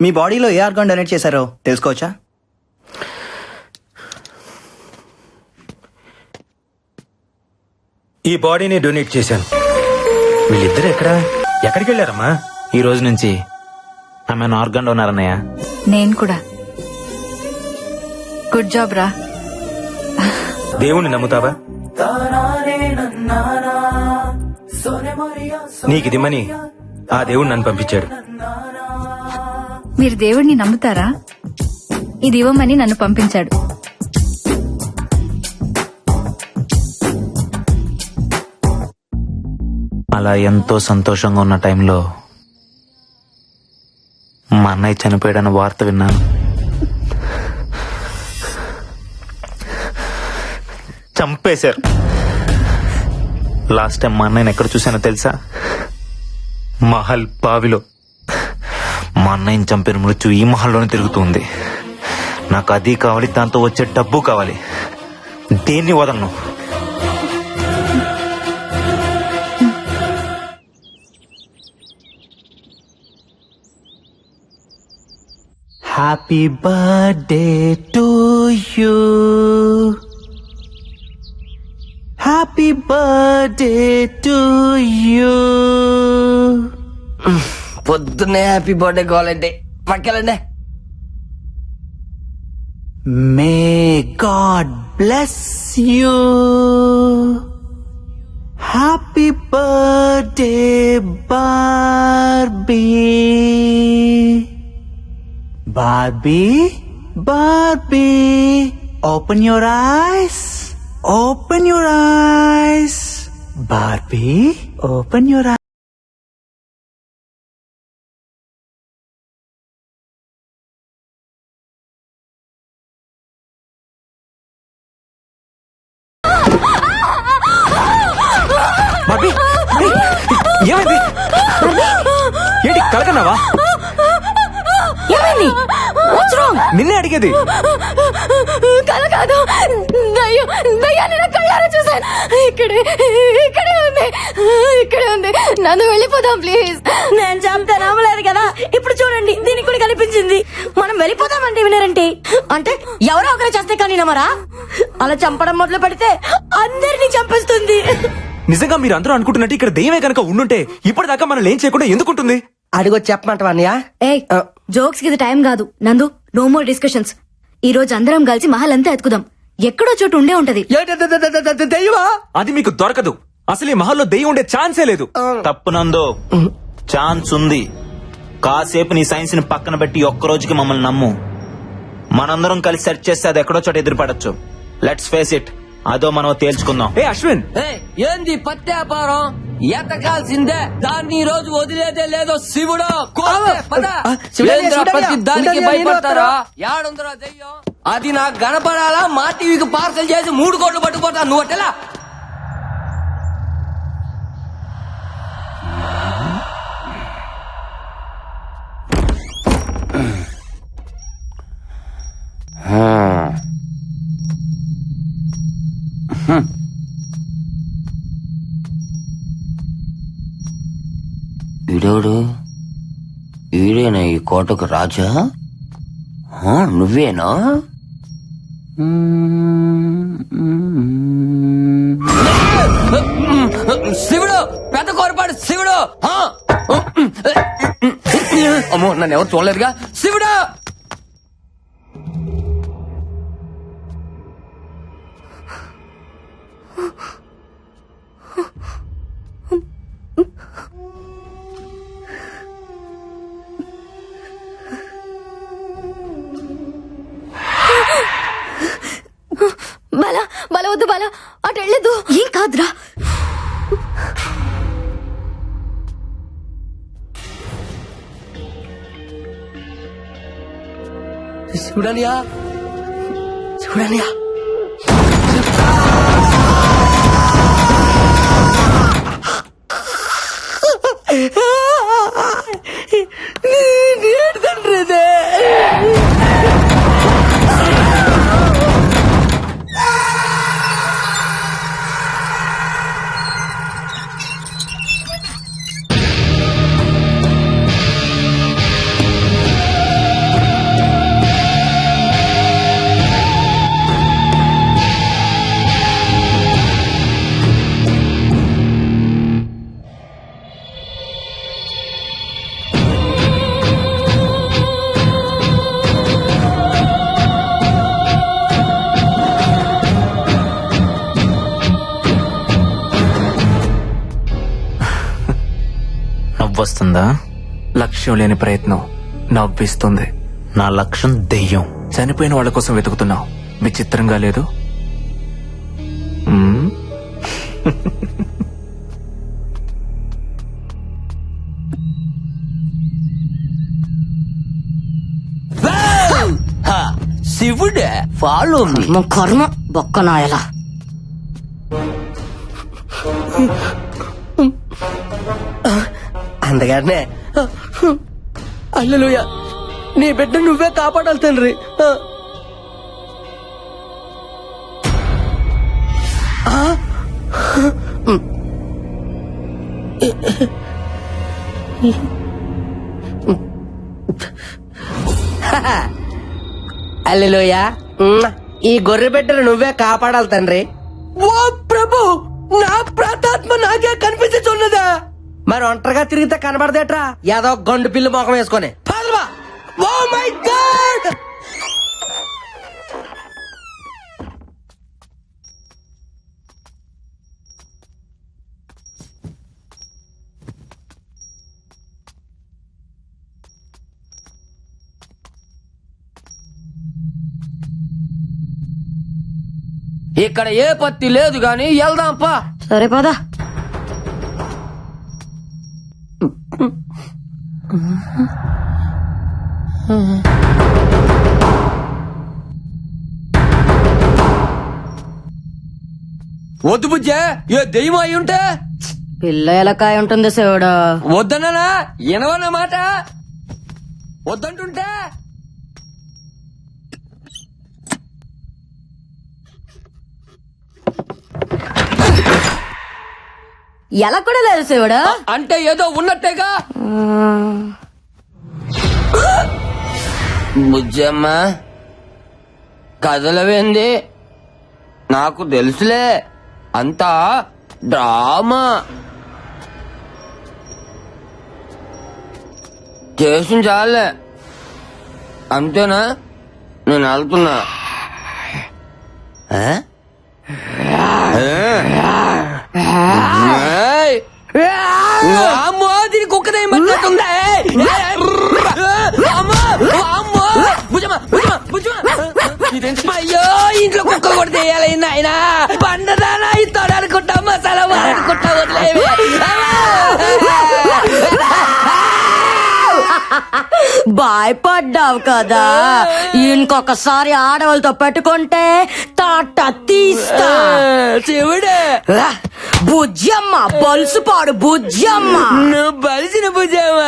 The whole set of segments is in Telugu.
మీ బాడీలో ఏ ఆర్గాన్ డొనేట్ చేశారో తెలుసుకోవచ్చా? ఈ బాడీని డొనేట్ చేశాను. వీళ్ళిద్దరు ఎక్కడికి వెళ్ళారమ్మా? ఈ రోజు నుంచి ఆమె ఆర్గన్ డోనర్ అన్నయ్య. నేను కూడా. గుడ్ జాబ్ రా. దేవుణ్ణి నమ్ముతావా? నీకిదిమ్మని ఆ దేవుడు నన్ను పంపించాడు. మీరు దేవుడిని నమ్ముతారా? ఇది ఇవ్వమని నన్ను పంపించాడు. అలా ఎంతో సంతోషంగా ఉన్న టైంలో మా అన్నయ్య చనిపోయాడన్న వార్త విన్నాను. చంపేశారు. లాస్ట్ టైం మా అన్నయ్యని ఎక్కడ చూసానో తెలుసా? మహల్ బావిలో. మా అన్నయ్యని చంపిన మృత్యు ఈ మహల్లోనే తిరుగుతుంది. నాకు అది కావాలి, దాంతో వచ్చే డబ్బు కావాలి. దేన్ని వదలను. Happy birthday to you, happy birthday to you. పొద్దున్నే హ్యాపీ బర్త్డే కావాలంటే పక్కెళ్ళండి. May God bless you. Happy birthday Barbie. Barbie, Barbie, open your eyes, open your eyes. Barbie, open your eyes. Bobby, ఏమైంది? ఏంటి కలకన్నావా? ఏమైంది? What's wrong? నిన్నే అడిగేది. కల కాదు, దయ్యాన్ని నా కళ్ళారా చూసాను. ఇక్కడే ఉంది. నన్ను వెళ్ళిపోదాం ప్లీజ్. నేను చంపితే నమ్మలేదు కదా, ఇప్పుడు చూడండి దీనికి కూడా కనిపించింది. మనం వెళ్ళిపోతామంటే వినరంటే అంటే ఎవరో ఒకరు చేస్తే కానీ నమ్మరా? అలా చంపడం మొదలు పెడితే అందరినీ చంపేస్తుంది. నిజంగా మీరు అందరూ అనుకుంటున్నట్టు ఇక్కడ దెయ్యమే కనుక ఉండుంటే ఇప్పటిదాకా మనం ఏం చేయకుండా ఎందుకుంటుంది? అడిగొచ్చి చెప్పమంటావా అన్నయ్య? జోక్స్ కి టైం కాదు నందు. No more discussions. ఈ రోజు అందరం కలిసి మహల్ అంతా ఎత్తుకుదాం. ఎక్కడో చోటు ఉండే ఉంటది. దెయ్యమా? అది మీకు దొరకదు. అసలు ఈ మహల్లో దెయ్యం ఉండే ఛాన్సే లేదు. తప్పునందో ఛాన్స్ ఉంది. కాసేపు నీ సైన్స్ ని పక్కన పెట్టి ఒక్కరోజుకి మమ్మల్ని నమ్ము. మనందరం కలిసి సెర్చ్ చేస్తే అది ఎక్కడో చోట ఎదురుపడచ్చు. Let's face it. అదో మనం తేల్చుకుందాం. ఏ అశ్విన్, ఏంది పత్యాపారం? ఎతకాల్సిందే. దాన్ని ఈ రోజు వదిలేదే లేదో. శివుడు దానికి భయపడతారా? యాడుందరా దెయ్యం? అది నాకు కనపడాలా? మా టీవీకి పార్సల్ చేసి 3 కోట్లు పట్టుకుపోతా. నువ్వు అట్టెలా? వీడోడు వీడేనా ఈ కోటకు రాజా? నువ్వేనా? శివుడు, పెద్ద కోరపాడు శివుడు. అమ్మో, నన్ను ఎవరు చూడలేదుగా. శివుడు, బల వద్దు బల, అటు వెళ్ళదు. ఏం కాదురా. శివుడనియా, శివుడనియా. నవ్విస్తుందా? లక్ష్యం లేని ప్రయత్నం నవ్విస్తుంది. నా లక్ష్యం దెయ్యం. చనిపోయిన వాళ్ళ కోసం వెతుకుతున్నావు. విచిత్రంగా లేదు? మ్మ్? శివుడే ఫాలో మీ. కర్మ కర్మ బొక్క నాయలా. అందుకనే అల్లెలుయా, నీ బిడ్డ నువ్వే కాపాడాలి తండ్రి. అల్లెలుయా, ఈ గొర్రె బిడ్డను నువ్వే కాపాడాలి తండ్రి. ఓ ప్రభు, నా ప్రాతాత్మ నాకే కనిపించున్నదా? మరి ఒంటరిగా తిరిగితే కనబడదేట్రా ఏదో గండు పిల్లి మొఖం వేసుకొని. Oh my god! ఇక్కడ ఏ పత్తి లేదు గాని వెళ్దాంపా. సరే పదా. వద్దు బుజ్జే, ఏ దెయ్యం అయి ఉంటే. పిల్ల ఎలకాయ ఉంటుంది శివుడు. వద్దన్నా ఎనవన్న మాట. వద్దంటుంటే ఎలా కూడా లేదు శివుడు. అంటే ఏదో ఉన్నట్టేగా. బుజ్జమ్మ కదలవేంది? నాకు తెలుసులే, అంతా డ్రామా చేసి చాలే. అంతేనా? నేను వెళ్తున్నా. అమ్మో, దీని కుక్క దయ్యమన్నట్టుందా? అయ్యో, ఇంట్లో కుక్క కూడా తెయాలి నాయనా. పండదానా ఇస్తాడు అనుకుంటా, మసాలా అనుకుంటా. వదిలేవి. భయపడ్డావు కదా, ఇంకొకసారి ఆడవాళ్ళతో పెట్టుకుంటే తాట తీస్తా. శివుడే, బుజ్జమ్మ బలుసుపాడు బుజ్జమ్మ. నువ్వు బలిసిన బుజ్జమ్మ.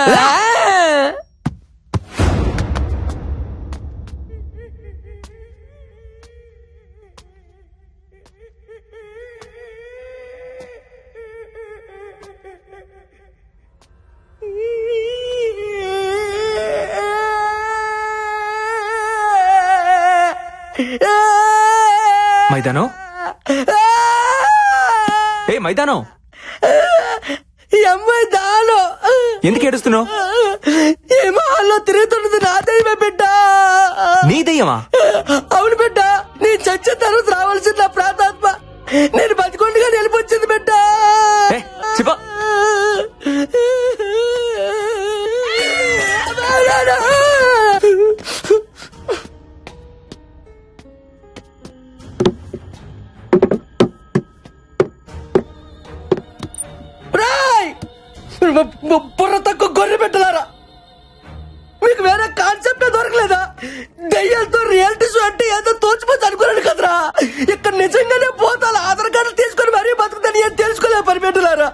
మైదానం, ఏ మైదానం, ఈ అమ్మాయి దాను ఎందుకు ఏడుస్తున్నావు? ఈ మహాల్లో తిరుగుతున్నది నా దైవమే బిడ్డ. నీ దయ్యమా? అవును బిడ్డ, నీ చచ్చిన తర్వాత రావాల్సిన నా ప్రాతాత్మ నేను బతికొండగా నిలిపొచ్చింది బిడ్డ. చెప్ప బుర్ర తక్కువ గొర్రె పెట్టలారా, మీకు వేరే కాన్సెప్ట్ దొరకలేదా? దయ్యాలతో రియాలిటీ షో అంటే ఏదో తోచిపోతే అనుకున్నాను కదరా. ఇక్కడ నిజంగానే పోతాను ఆధార్ కార్డు తీసుకొని మరీ బతుకుతాను ఏం తెలుసుకోలే పరిపెట్టలారా.